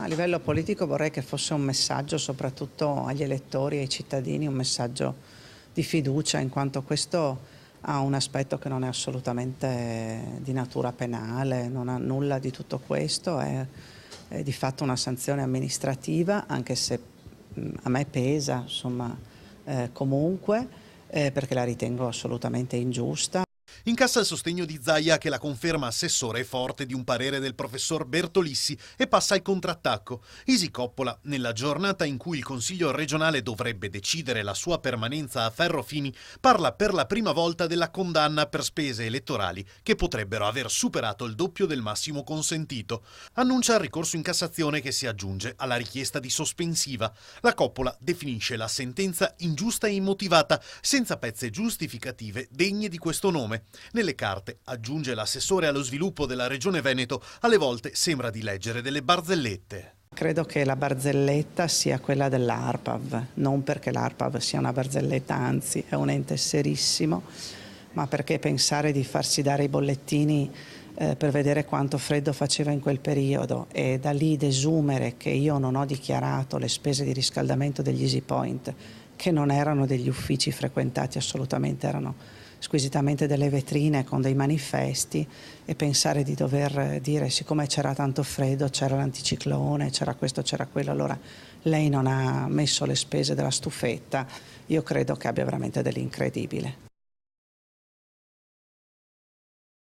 A livello politico vorrei che fosse un messaggio soprattutto agli elettori e ai cittadini, un messaggio di fiducia, in quanto questo ha un aspetto che non è assolutamente di natura penale, non ha nulla di tutto questo, è di fatto una sanzione amministrativa, anche se a me pesa, insomma, comunque, perché la ritengo assolutamente ingiusta. Incassa il sostegno di Zaia, che la conferma assessore forte di un parere del professor Bertolissi, e passa al contrattacco. Isi Coppola, nella giornata in cui il Consiglio regionale dovrebbe decidere la sua permanenza a Ferrofini, parla per la prima volta della condanna per spese elettorali che potrebbero aver superato il doppio del massimo consentito. Annuncia il ricorso in Cassazione, che si aggiunge alla richiesta di sospensiva. La Coppola definisce la sentenza ingiusta e immotivata, senza pezze giustificative degne di questo nome. Nelle carte, aggiunge l'assessore allo sviluppo della Regione Veneto, alle volte sembra di leggere delle barzellette. Credo che la barzelletta sia quella dell'ARPAV, non perché l'ARPAV sia una barzelletta, anzi è un ente serissimo, ma perché pensare di farsi dare i bollettini per vedere quanto freddo faceva in quel periodo e da lì desumere che io non ho dichiarato le spese di riscaldamento degli Easy Point, che non erano degli uffici frequentati assolutamente, erano squisitamente delle vetrine con dei manifesti, e pensare di dover dire siccome c'era tanto freddo, c'era l'anticiclone, c'era questo, c'era quello, allora lei non ha messo le spese della stufetta, io credo che abbia veramente dell'incredibile.